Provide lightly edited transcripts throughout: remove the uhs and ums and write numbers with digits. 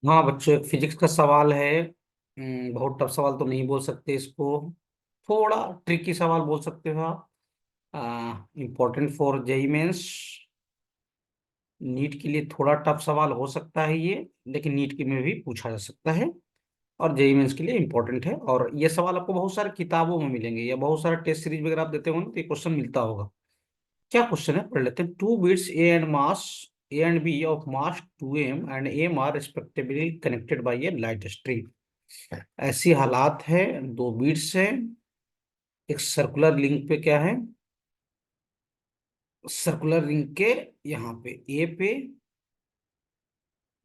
हाँ बच्चों, एक फिजिक्स का सवाल है। बहुत टफ सवाल तो नहीं बोल सकते इसको। थोड़ा ट्रिकी सवाल बोल सकते हो आप। Important for JEE mains. NEET के लिए थोड़ा टफ सवाल हो सकता है ये, लेकिन नीट के में भी पूछा जा सकता है। और जेई मेंस के लिए इम्पोर्टेंट है, और ये सवाल आपको बहुत सारे किताबों में मिलेंगे, या बहुत सारे टेस्ट सीरीज वगैरह आप देते हो ना, तो ये क्वेश्चन मिलता होगा। क्या क्वेश्चन है पढ़ लेते हैं। Two beads A and mass A and B of mass 2m and m are respectively connected by a light string. ऐसी हालात है, दो बीट्स है, एक सर्कुलर लिंक पे क्या है, सर्कुलर रिंग के यहाँ पे ए पे,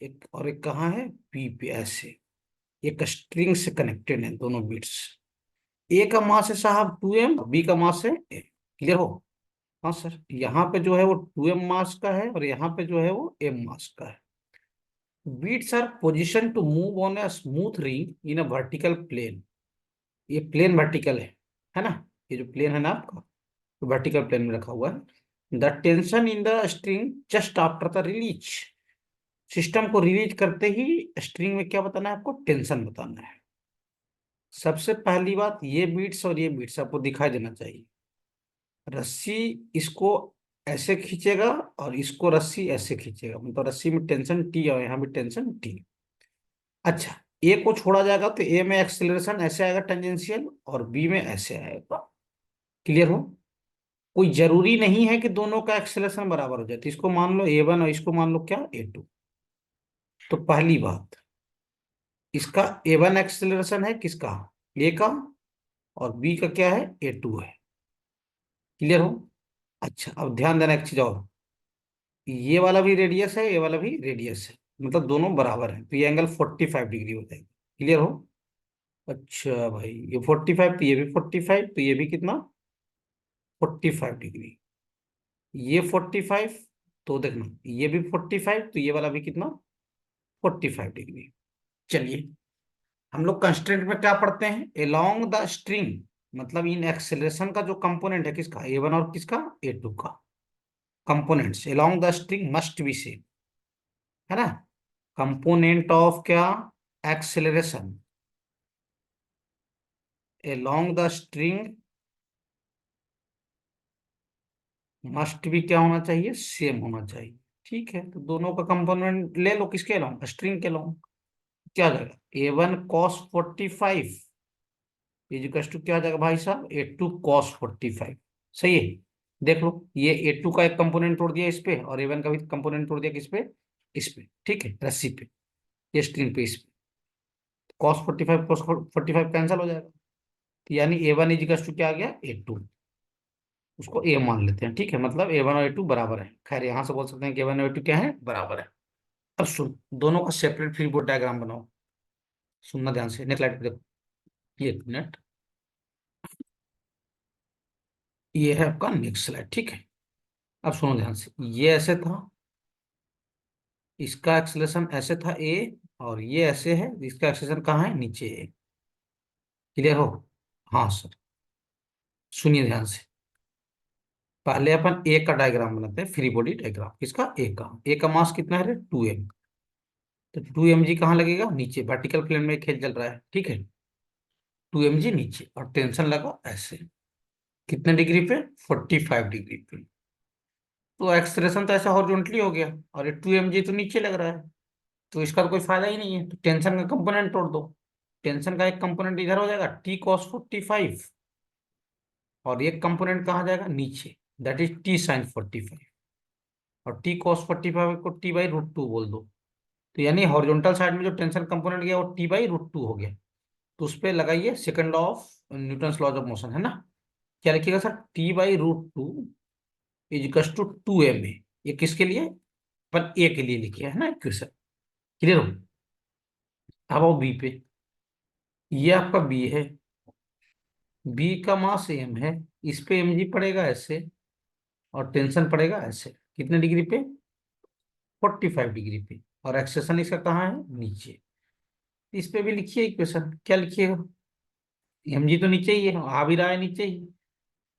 एक और एक कहाँ है, बी पे। ऐसे एक स्ट्रिंग से कनेक्टेड है दोनों बीट्स। ए का मास है साहब 2m, बी का मास है ए। क्लियर हो? हाँ सर, यहाँ पे जो है वो 2m मास का है, और यहाँ पे जो है वो m मास का है। Beads are position to move on a smooth ring in a vertical plane. ये प्लेन वर्टिकल है ना? ये जो प्लेन है ना आपका, वर्टिकल प्लेन में रखा हुआ है। The tension in the string just after the release. System को रिलीज करते ही स्ट्रिंग में क्या बताना है आपको, टेंशन बताना है। सबसे पहली बात, ये बीट्स और ये बीट्स आपको दिखाई देना चाहिए। रस्सी इसको ऐसे खींचेगा, और इसको रस्सी ऐसे खींचेगा, मतलब रस्सी में टेंशन टी और यहाँ भी टेंशन टी। अच्छा, ए को छोड़ा जाएगा तो ए में एक्सेलरेशन ऐसे आएगा टेंजेंशियल, और बी में ऐसे आएगा। क्लियर हो? कोई जरूरी नहीं है कि दोनों का एक्सेलरेशन बराबर हो जाए, तो इसको मान लो A1 और इसको मान लो क्या, A2। तो पहली बात, इसका A1 एक्सेलरेशन है किसका, ए का, और बी का क्या है, A2 है। क्लियर हो? अच्छा, अब ध्यान देना एक चीज और, ये वाला भी रेडियस है, ये वाला भी रेडियस है, मतलब दोनों बराबर है, तो ये एंगल 45 डिग्री हो जाएगा। क्लियर हो? अच्छा भाई, ये 45 तो ये भी 45, तो ये भी कितना, 45 डिग्री। ये 45, तो देखना ये भी 45, तो ये वाला भी कितना, 45 डिग्री। चलिए, हम लोग कंस्ट्रेंट में क्या पढ़ते हैं, एलोंग द स्ट्रिंग, मतलब इन एक्सेलरेशन का जो कंपोनेंट है किसका, A1 और किसका, A2 का। Components along the string must be same, है ना? कंपोनेंट ऑफ क्या, acceleration along the string must भी क्या होना चाहिए, सेम होना चाहिए। ठीक है, तो दोनों का कंपोनेंट ले लो, किसके अलोंग, स्ट्रिंग के अलोंग। क्या आ जाएगा, A1 cos 45 इजिकल्स टू क्या आ जाएगा भाई साहब, A2 cos 45। सही है? देख लो, ये A2 का एक कंपोनेंट तोड़ दिया इस पे, और A1 का भी कंपोनेंट तोड़ दिया किस पे, इस पे। ठीक है, रस्सी पे, ये स्ट्रिंग पे, इस पे। cos 45 कैंसिल हो जाएगा, तो यानी A1 इजिकल्स टू क्या आ गया, A2। उसको ए मान लेते हैं, ठीक है, मतलब A1 और A2 बराबर है। खैर, यहां से बोल सकते हैं कि A1 और A2 क्या है, बराबर है। अब सुन, दोनों का सेपरेट फ्री बोर्ड डायग्राम बनाओ। सुनना ध्यान से, नेक्स्ट स्लाइड पे देखो। ये एक मिनट, ये है आपका नेक्स्ट स्लाइड, ठीक है। अब सुनो ध्यान से, ये ऐसे था, इसका एक्सेलरेशन ऐसे था ए, और ये ऐसे है, इसका एक्सेलरेशन कहाँ है, नीचे है। क्लियर हो? हाँ सर, सुनिए ध्यान से। पहले अपन ए का डायग्राम बनाते हैं, फ्री बॉडी डायग्राम। किसका, ए का मास कितना है, 2m। तो 2mg कहाँ लगेगा, नीचे वर्टिकल प्लेन में खेल चल रहा है, ठीक है। 2mg नीचे, और टेंशन लगा ऐसे, कितने डिग्री पे, 45 डिग्री पे। तो एक्सलेशन तो ऐसा हॉरिजॉन्टली हो गया, और ये 2mg तो नीचे लग रहा है, तो इसका तो कोई फायदा ही नहीं है, तो टेंशन का कंपोनेंट तोड़ दो। टेंशन का एक कंपोनेंट इधर हो जाएगा, T cos 45, और एक कंपोनेंट कहाँ जाएगा, नीचे, दैट इज T sin 45। और T cos 45 को T/√2 बोल दो। तो यानी हॉरिजॉन्टल साइड में जो टेंशन कंपोनेंट गया वो T/√2 हो गया। तो उस पर लगाइए second law of Newton laws of motion, है ना? क्या लिखिएगा sir, T/√2 equals to 2ma। ये किसके लिए, पर ए के लिए लिखिए, है ना इक्वेशन। क्लियर हो? अब आओ बी पे। ये आपका बी है, बी का मास एम है, इस पे mg पड़ेगा ऐसे, और टेंशन पड़ेगा ऐसे, कितने डिग्री पे, 45 डिग्री पे। और एक्सेशन इसका कहाँ है, नीचे। इस पे भी लिखिए इक्वेशन, क्या लिखिएगा, mg तो नीचे ही है, आ भी रहा है नीचे ही।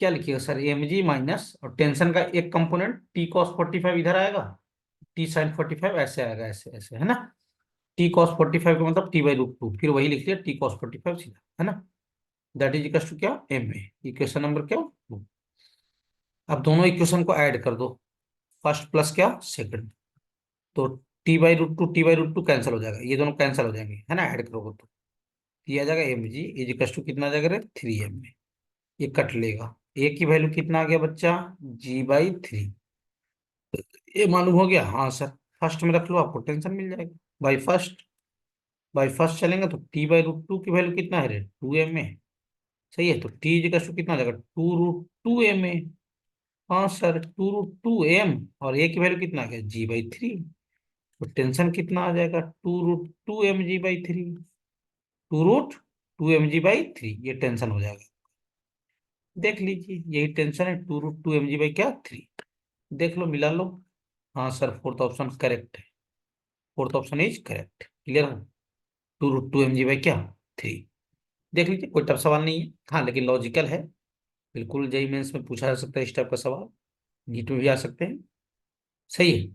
क्या लिखिएगा सर, mg माइनस, और टेंशन का एक कंपोनेंट T cos 45 इधर आएगा, T sin 45 ऐसे आएगा, ऐसे ऐसे, है ना? T cos 45 का मतलब T/√2, फिर वही लिख लिया T cos 45 सीधा, है ना। दैट इज इक्वल टू क्या, MA। इक्वेशन नंबर क्या, 2। अब दोनों इक्वेशन को ऐड कर दो, फर्स्ट प्लस क्या, सेकंड। तो T/√2 कैंसिल हो जाएगा, ये दोनों कैंसिल हो जाएंगे, है ना, ऐड करोगे तो ये आ जाएगा MG इज इक्वल टू कितना आ जाएगा, 3MA। ये कट लेगा, ए की वैल्यू कितना आ गया बच्चा, G/3। ये मालूम हो गया, हाँ सर। फर्स्ट में रख लो, आपको टेंशन मिल जाएगा। बाई फर्स्ट, बाई फर्स्ट चलेंगे तो T/√2 की वैल्यू कितना है रे, 2MA। सही है, तो टी इज इक्वल टू कितना आ जाएगा, 2√2MA। हाँ सर, 2√2M। और ए की वैल्यू कितना आ गया, G/3। तो टेंशन कितना आ जाएगा, 2√2mg/3। 2√2mg/3, ये टेंशन हो जाएगा। देख लीजिए, यही टेंशन है, 2√2mg बाई क्या, 3। देख लो, मिला लो। हाँ सर, फोर्थ ऑप्शन करेक्ट है। Fourth option is correct, clear हो। 2√2mg बाई क्या, 3। देख लीजिए, कोई टफ सवाल नहीं है, हाँ लेकिन लॉजिकल है। बिल्कुल जेईई मेंस में पूछा जा सकता है इस टाइप का सवाल, नीट में भी आ सकते हैं। सही है।